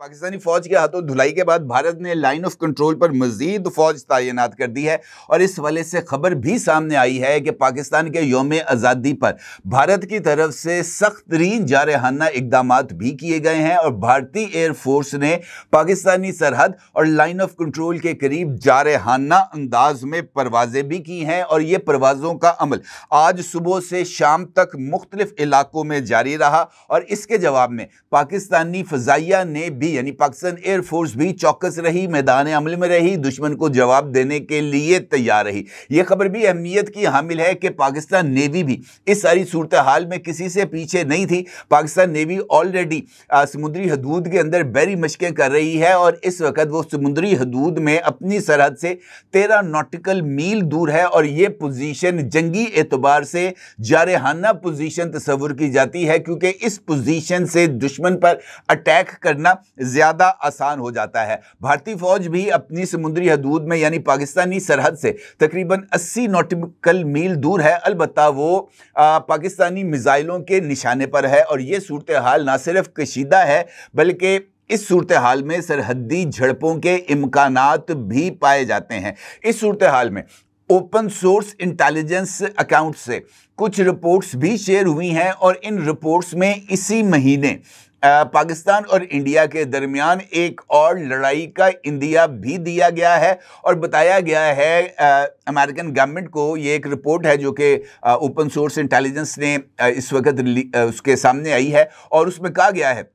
पाकिस्तानी फौज के हाथों धुलाई के बाद भारत ने लाइन ऑफ कंट्रोल पर मजीद फौज तैनात कर दी है और इस हवाले से खबर भी सामने आई है कि पाकिस्तान के यौम आज़ादी पर भारत की तरफ से सख्त तरीन जारहाना इकदाम भी किए गए हैं और भारतीय एयरफोर्स ने पाकिस्तानी सरहद और लाइन ऑफ कंट्रोल के करीब जारहाना अंदाज में परवाजें भी की हैं और ये परवाज़ों का अमल आज सुबह से शाम तक मुख्तलिफ इलाकों में जारी रहा और इसके जवाब में पाकिस्तानी फ़ज़ाइया ने भी यानी पाकिस्तान एयरफोर्स भी चौकस रही, मैदान अमल में रही, दुश्मन को जवाब देने के लिए तैयार रही। यह खबर भी अहमियत की हामिल है कि पाकिस्तान नेवी भी इस सारी सूरत हाल में किसी से पीछे नहीं थी। पाकिस्तान नेवी ऑलरेडी समुद्री हदूद के अंदर बहरी मशकें कर रही है और इस वक्त वो समुद्री हदूद में अपनी सरहद से 13 नॉटिकल मील दूर है और ये पोजीशन जंगी एतबार से जारहाना पोजीशन तस्वुर की जाती है क्योंकि इस पोजीशन से दुश्मन पर अटैक करना ज्यादा आसान हो जाता है। भारतीय फौज भी अपनी समुद्री हदूद में यानी पाकिस्तानी सरहद से तकरीबन 80 नॉटिकल मील दूर है। अलबत्ता वो पाकिस्तानी मिसाइलों के निशाने पर है और ये सूरत हाल ना सिर्फ कशीदा है बल्कि इस सूरत हाल में सरहदी झड़पों के इम्कानात भी पाए जाते हैं। इस सूरत हाल में ओपन सोर्स इंटेलिजेंस अकाउंट से कुछ रिपोर्ट्स भी शेयर हुई हैं और इन रिपोर्ट्स में इसी महीने पाकिस्तान और इंडिया के दरमियान एक और लड़ाई का इंदिया भी दिया गया है और बताया गया है अमेरिकन गवर्नमेंट को। ये एक रिपोर्ट है जो कि ओपन सोर्स इंटेलिजेंस ने इस वक्त उसके सामने आई है और उसमें कहा गया है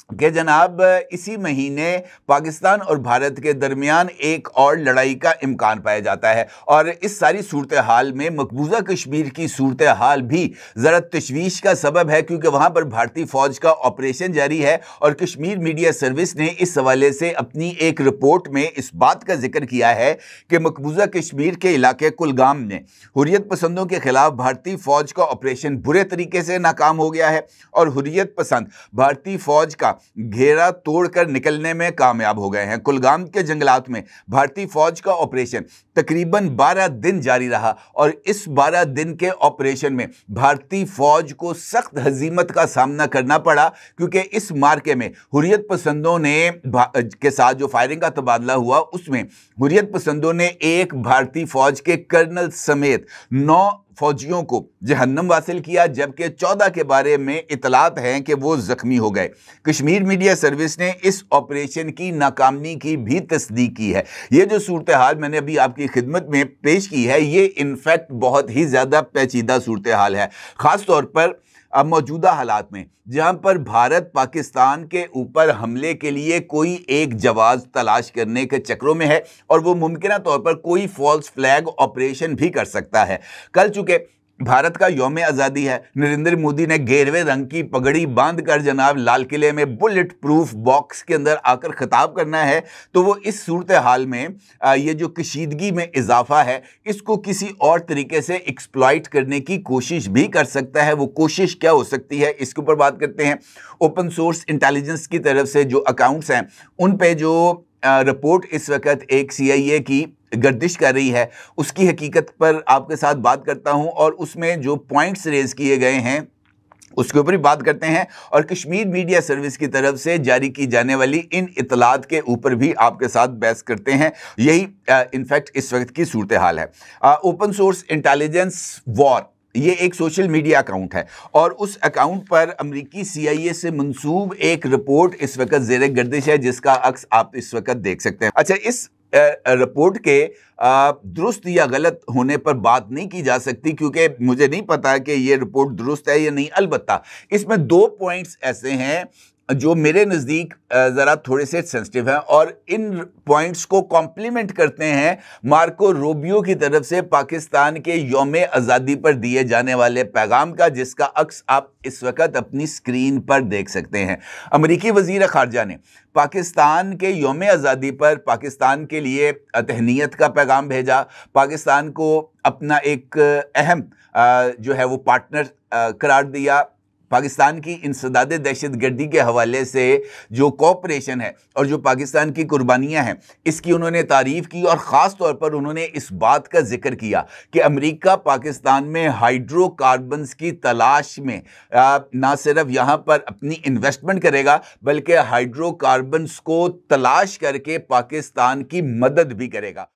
कि जनाब इसी महीने पाकिस्तान और भारत के दरमियान एक और लड़ाई का इम्कान पाया जाता है और इस सारी सूरत हाल में मकबूजा कश्मीर की सूरत हाल भी ज़रा तशवीश का सबब है क्योंकि वहाँ पर भारतीय फ़ौज का ऑपरेशन जारी है और कश्मीर मीडिया सर्विस ने इस हवाले से अपनी एक रिपोर्ट में इस बात का जिक्र किया है कि मकबूजा कश्मीर के इलाके कुलगाम में हुर्रियत पसंदों के खिलाफ भारतीय फ़ौज का ऑपरेशन बुरे तरीके से नाकाम हो गया है और हुर्रियत पसंद भारतीय फ़ौज का घेरा तोड़कर निकलने में कामयाब हो गए हैं। कुलगाम के जंगलात में भारतीय फौज का ऑपरेशन तकरीबन 12 दिन जारी रहा और इस 12 दिन के ऑपरेशन में भारतीय फौज को सख्त हजीमत का सामना करना पड़ा क्योंकि इस मार्के में हुर्रियत पसंदों ने के साथ जो फायरिंग का तबादला हुआ उसमें हुर्रियत पसंदों ने एक भारतीय फौज के कर्नल समेत 9 फौजियों को जहन्नम वासिल किया जबकि 14 के बारे में इतलात हैं कि वो जख्मी हो गए। कश्मीर मीडिया सर्विस ने इस ऑपरेशन की नाकामी की भी तस्दीक की है। ये जो सूरत हाल मैंने अभी आपकी खिदमत में पेश की है ये इनफैक्ट बहुत ही ज़्यादा पेचीदा सूरत हाल है, ख़ास तौर पर अब मौजूदा हालात में जहां पर भारत पाकिस्तान के ऊपर हमले के लिए कोई एक जवाब तलाश करने के चक्रों में है और वो मुमकिन तौर पर कोई फॉल्स फ्लैग ऑपरेशन भी कर सकता है। कल चूंकि भारत का यौम आज़ादी है, नरेंद्र मोदी ने गेरवे रंग की पगड़ी बांध कर जनाब लाल किले में बुलेट प्रूफ बॉक्स के अंदर आकर खिताब करना है तो वो इस सूरत हाल में ये जो कशीदगी में इजाफा है इसको किसी और तरीके से एक्सप्लॉइट करने की कोशिश भी कर सकता है। वो कोशिश क्या हो सकती है इसके ऊपर बात करते हैं। ओपन सोर्स इंटेलिजेंस की तरफ से जो अकाउंट्स हैं उन पे जो रिपोर्ट इस वक्त एक CIA की गर्दिश कर रही है उसकी हकीकत पर आपके साथ बात करता हूं और उसमें जो पॉइंट्स रेज किए गए हैं उसके ऊपर भी बात करते हैं और कश्मीर मीडिया सर्विस की तरफ से जारी की जाने वाली इन इतलात के ऊपर भी आपके साथ बहस करते हैं। यही इनफैक्ट इस वक्त की सूरत हाल है। ओपन सोर्स इंटेलिजेंस वॉर ये एक सोशल मीडिया अकाउंट है और उस अकाउंट पर अमेरिकी CIA से मंसूब एक रिपोर्ट इस वक्त ज़ेरे गर्दिश है जिसका अक्स आप इस वक्त देख सकते हैं। अच्छा, इस रिपोर्ट के दुरुस्त या गलत होने पर बात नहीं की जा सकती क्योंकि मुझे नहीं पता कि ये रिपोर्ट दुरुस्त है या नहीं। अलबत्ता इसमें 2 पॉइंट्स ऐसे हैं जो मेरे नज़दीक ज़रा थोड़े से सेंसिटिव हैं और इन पॉइंट्स को कॉम्प्लीमेंट करते हैं मार्को रूबियो की तरफ से पाकिस्तान के यौम आज़ादी पर दिए जाने वाले पैगाम का, जिसका अक्स आप इस वक्त अपनी स्क्रीन पर देख सकते हैं। अमेरिकी वज़ीर ख़ारजा ने पाकिस्तान के यौम आज़ादी पर पाकिस्तान के लिए तहनीत का पैगाम भेजा, पाकिस्तान को अपना एक अहम जो है वो पार्टनर करार दिया, पाकिस्तान की इंसदादे दहशतगर्दी के हवाले से जो कोऑपरेशन है और जो पाकिस्तान की कुर्बानियां हैं, इसकी उन्होंने तारीफ की और ख़ास तौर पर उन्होंने इस बात का जिक्र किया कि अमेरिका पाकिस्तान में हाइड्रोकार्बन्स की तलाश में ना सिर्फ यहाँ पर अपनी इन्वेस्टमेंट करेगा बल्कि हाइड्रोकार्बन्स को तलाश करके पाकिस्तान की मदद भी करेगा।